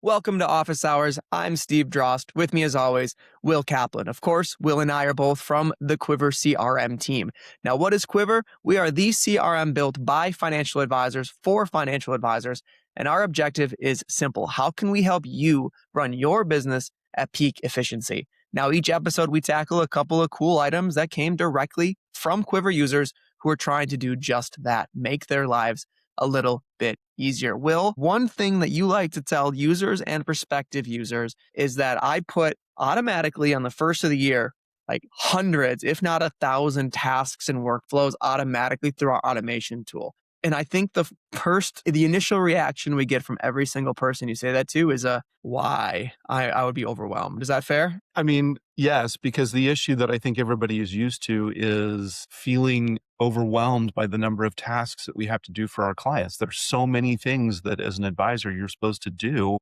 Welcome to Office Hours. I'm Steve Drost. With me, as always, Will Kaplan. Of course, Will and I are both from the Quivr CRM team. Now, what is Quivr? We are the CRM built by financial advisors for financial advisors, and our objective is simple. How can we help you run your business at peak efficiency? Now, each episode, we tackle a couple of cool items that came directly from Quivr users who are trying to do just that, make their lives a little bit easier. Will, one thing that you like to tell users and prospective users is that I put automatically on the first of the year, like hundreds, if not 1,000 tasks and workflows automatically through our automation tool. And I think the initial reaction we get from every single person you say that to is why? I would be overwhelmed. Is that fair? I mean, yes, because the issue that I think everybody is used to is feeling overwhelmed by the number of tasks that we have to do for our clients. There's so many things that as an advisor you're supposed to do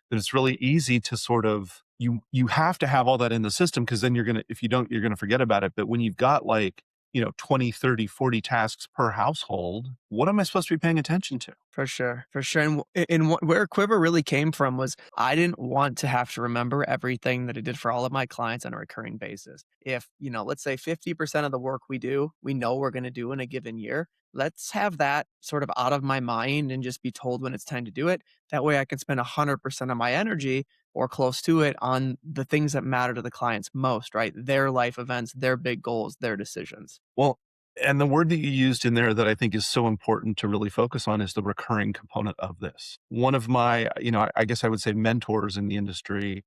that it's really easy to sort of, you have to have all that in the system, because then if you don't, you're going to forget about it. But when you've got 20, 30, 40 tasks per household, what am I supposed to be paying attention to? For sure. And where Quivr really came from was I didn't want to have to remember everything that I did for all of my clients on a recurring basis. If, let's say 50% of the work we do, we know we're going to do in a given year, let's have that sort of out of my mind and just be told when it's time to do it. That way I can spend 100% of my energy or close to it on the things that matter to the clients most, right? Their life events, their big goals, their decisions. Well, and the word that you used in there that I think is so important to really focus on is the recurring component of this. One of my, I guess I would say mentors in the industry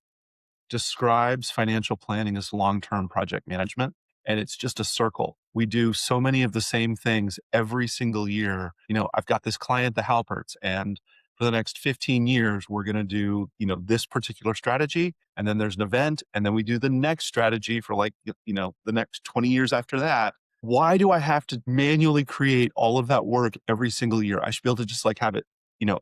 describes financial planning as long-term project management. And it's just a circle. We do so many of the same things every single year. I've got this client, the Halperts, and for the next 15 years, we're going to do, this particular strategy. And then there's an event. And then we do the next strategy for the next 20 years after that. Why do I have to manually create all of that work every single year? I should be able to just have it.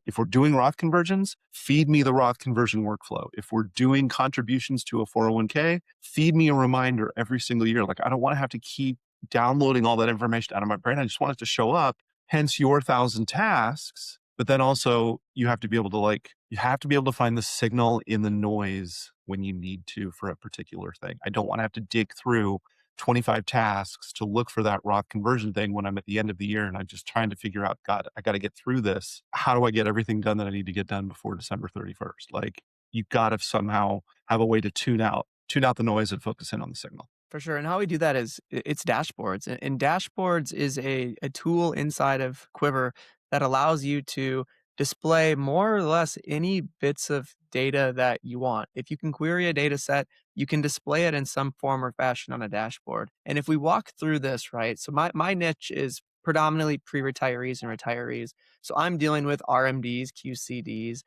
If we're doing Roth conversions, feed me the Roth conversion workflow. If we're doing contributions to a 401k, feed me a reminder every single year. I don't want to have to keep downloading all that information out of my brain. I just want it to show up. Hence your 1,000 tasks. But then also you have to be able to find the signal in the noise when you need to for a particular thing. I don't want to have to dig through 25 tasks to look for that Roth conversion thing when I'm at the end of the year and I'm just trying to figure out, God, I got to get through this. How do I get everything done that I need to get done before December 31st? You got to somehow have a way to tune out the noise and focus in on the signal. For sure. And how we do that is it's dashboards. And dashboards is a tool inside of Quivr that allows you to display more or less any bits of data that you want. If you can query a data set, you can display it in some form or fashion on a dashboard. And if we walk through this, right? So my niche is predominantly pre-retirees and retirees. So I'm dealing with RMDs, QCDs,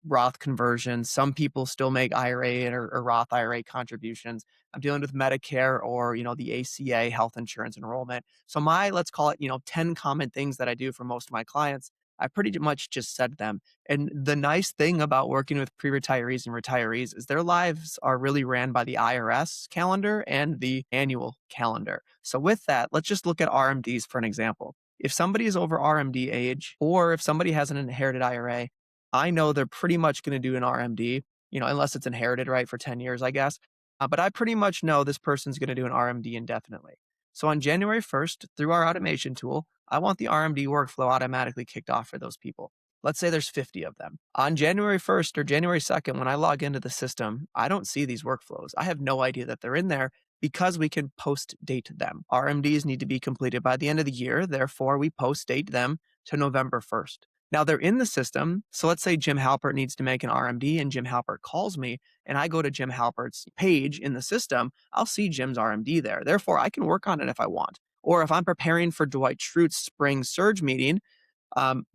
Roth conversions. Some people still make IRA or Roth IRA contributions. I'm dealing with Medicare or, the ACA health insurance enrollment. So let's call it, 10 common things that I do for most of my clients. I pretty much just said them. And the nice thing about working with pre-retirees and retirees is their lives are really ran by the IRS calendar and the annual calendar. So with that, let's just look at RMDs for an example. If somebody is over RMD age, or if somebody has an inherited IRA, I know they're pretty much going to do an RMD, unless it's inherited, right, for 10 years, I guess. But I pretty much know this person's going to do an RMD indefinitely. So on January 1st, through our automation tool, I want the RMD workflow automatically kicked off for those people. Let's say there's 50 of them. On January 1st or January 2nd, when I log into the system, I don't see these workflows. I have no idea that they're in there because we can post date them. RMDs need to be completed by the end of the year. Therefore, we post date them to November 1st. Now they're in the system. So let's say Jim Halpert needs to make an RMD and Jim Halpert calls me and I go to Jim Halpert's page in the system. I'll see Jim's RMD there. Therefore, I can work on it if I want. Or if I'm preparing for Dwight Schrute's spring surge meeting,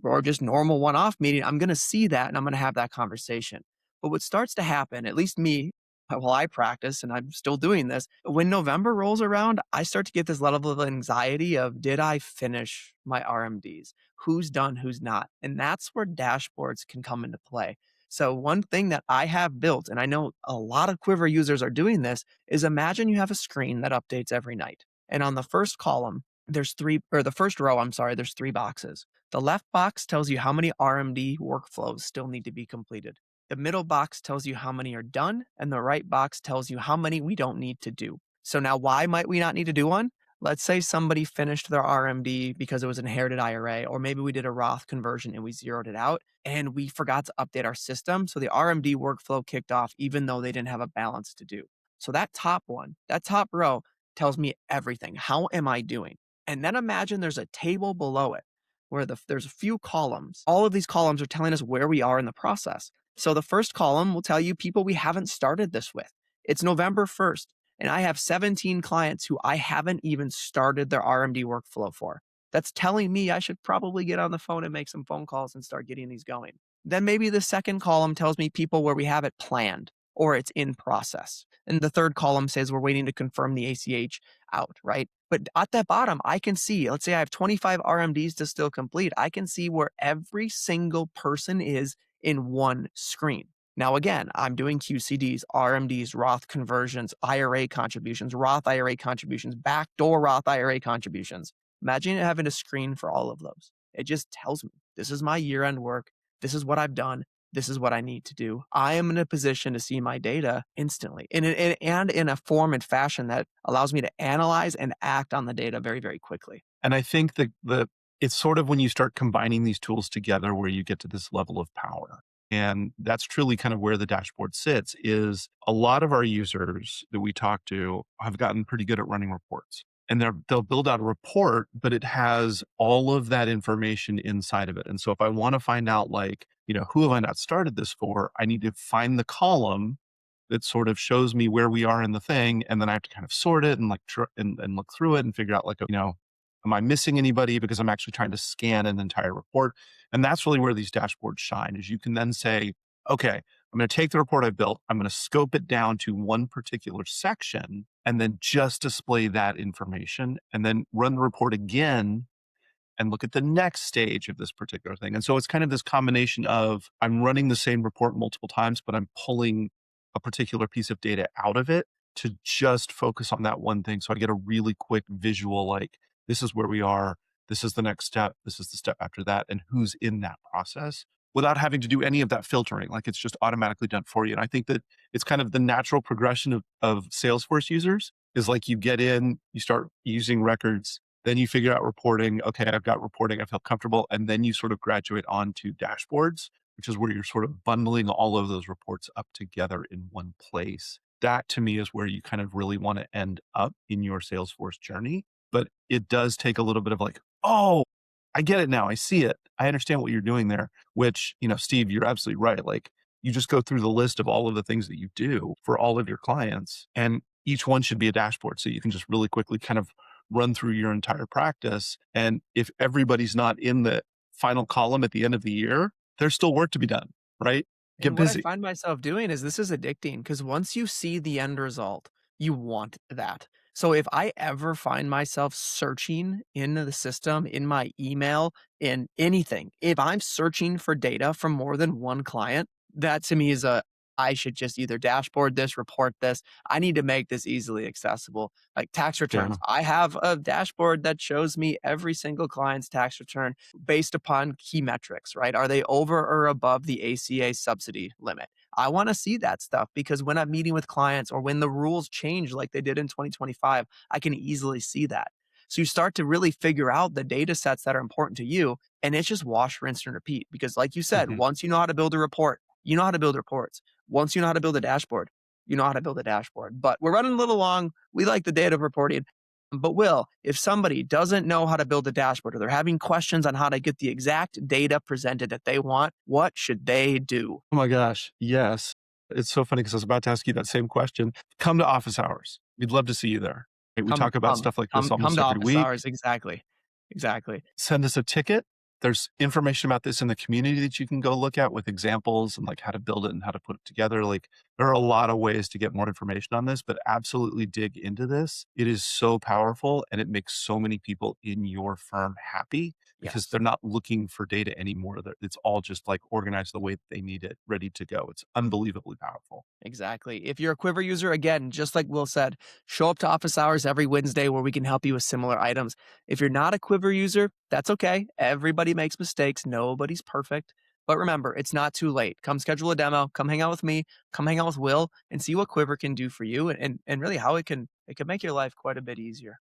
or just normal one-off meeting, I'm going to see that and I'm going to have that conversation. But what starts to happen, at least me, while I practice, and I'm still doing this, when November rolls around, I start to get this level of anxiety of, did I finish my RMDs? Who's done, who's not? And that's where dashboards can come into play. So one thing that I have built, and I know a lot of Quivr users are doing this, is imagine you have a screen that updates every night. And on the first column, there's 3 or the first row, I'm sorry, there's 3 boxes. The left box tells you how many RMD workflows still need to be completed. The middle box tells you how many are done, and the right box tells you how many we don't need to do. So now why might we not need to do one? Let's say somebody finished their RMD because it was an inherited IRA, or maybe we did a Roth conversion and we zeroed it out and we forgot to update our system. So the RMD workflow kicked off even though they didn't have a balance to do. So that top one, that top row tells me everything. How am I doing? And then imagine there's a table below it where there's a few columns. All of these columns are telling us where we are in the process. So the first column will tell you people we haven't started this with. It's November 1st, and I have 17 clients who I haven't even started their RMD workflow for. That's telling me I should probably get on the phone and make some phone calls and start getting these going. Then maybe the second column tells me people where we have it planned or it's in process. And the third column says we're waiting to confirm the ACH out, right? But at that bottom, I can see, let's say I have 25 RMDs to still complete. I can see where every single person is in one screen. Now, again, I'm doing QCDs, RMDs, Roth conversions, IRA contributions, Roth IRA contributions, backdoor Roth IRA contributions. Imagine having a screen for all of those. It just tells me this is my year end work. This is what I've done. This is what I need to do. I am in a position to see my data instantly and in a form and fashion that allows me to analyze and act on the data very, very quickly. And I think that it's sort of when you start combining these tools together where you get to this level of power. And that's truly kind of where the dashboard sits is a lot of our users that we talk to have gotten pretty good at running reports. And they'll build out a report, but it has all of that information inside of it. And so if I want to find out like, who have I not started this for? I need to find the column that sort of shows me where we are in the thing. And then I have to kind of sort it and like, and look through it and figure out like, am I missing anybody? Because I'm actually trying to scan an entire report. And that's really where these dashboards shine is you can then say, okay, I'm going to take the report I built. I'm going to scope it down to one particular section and then just display that information and then run the report again and look at the next stage of this particular thing. And so it's kind of this combination of I'm running the same report multiple times, but I'm pulling a particular piece of data out of it to just focus on that one thing. So I get a really quick visual, like this is where we are. This is the next step. This is the step after that. And who's in that process without having to do any of that filtering. Like it's just automatically done for you. And I think that it's kind of the natural progression of Salesforce users is like you get in, you start using records, then you figure out reporting. Okay, I've got reporting. I feel comfortable. And then you sort of graduate onto dashboards, which is where you're sort of bundling all of those reports up together in one place. That to me is where you kind of really want to end up in your Salesforce journey. But it does take a little bit of like, oh, I get it now. I see it. I understand what you're doing there, which, Steve, you're absolutely right. Like you just go through the list of all of the things that you do for all of your clients, and each one should be a dashboard. So you can just really quickly kind of run through your entire practice. And if everybody's not in the final column at the end of the year, there's still work to be done, right? Get And what I busy. find myself doing is this is addicting because once you see the end result, you want that. So if I ever find myself searching in the system, in my email, in anything, if I'm searching for data from more than one client, that to me is I should just either dashboard this, report this. I need to make this easily accessible. Like tax returns. Yeah. I have a dashboard that shows me every single client's tax return based upon key metrics, right? Are they over or above the ACA subsidy limit? I want to see that stuff because when I'm meeting with clients or when the rules change like they did in 2025, I can easily see that. So you start to really figure out the data sets that are important to you. And it's just wash, rinse, and repeat. Because like you said, Mhm. once you know how to build a report, you know how to build reports. Once you know how to build a dashboard, you know how to build a dashboard. But we're running a little long. We like the data reporting. But Will, if somebody doesn't know how to build a dashboard or they're having questions on how to get the exact data presented that they want, what should they do? Oh my gosh. Yes. It's so funny because I was about to ask you that same question. Come to office hours. We'd love to see you there. Right, we Come talk about come stuff like this come almost to every office week. hours. Exactly. Exactly. Send us a ticket There's information about this in the community that you can go look at with examples and like how to build it and how to put it together. Like there are a lot of ways to get more information on this, but absolutely dig into this. It is so powerful and it makes so many people in your firm happy because Yes. they're not looking for data anymore. It's all just like organized the way that they need it, ready to go. It's unbelievably powerful. Exactly. If you're a Quiver user, again, just like Will said, show up to office hours every Wednesday where we can help you with similar items. If you're not a Quiver user, that's okay. Everybody makes mistakes. Nobody's perfect. But remember, it's not too late. Come schedule a demo, come hang out with me, come hang out with Will, and see what Quiver can do for you and really how it can make your life quite a bit easier.